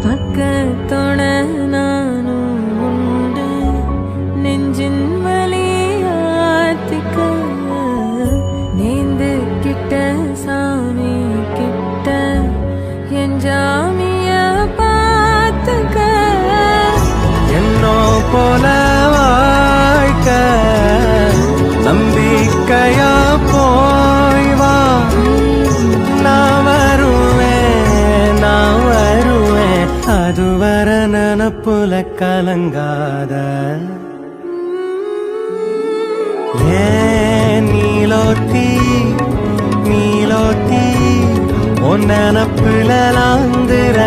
பக்கத்தோட நானும் உண்டு நெஞ்சின் வலியாத்திக்க நேந்து கிட்ட சாமி கிட்ட என் ஜாமிய பார்த்துக்க என்னோ போல வாழ்க்க நம்பிக்கையா போய் வா நான் வருவேன் அதுவர நனப்புல கலங்காத ஏன் நீலோத்தி உன் நனப்புல லாந்துர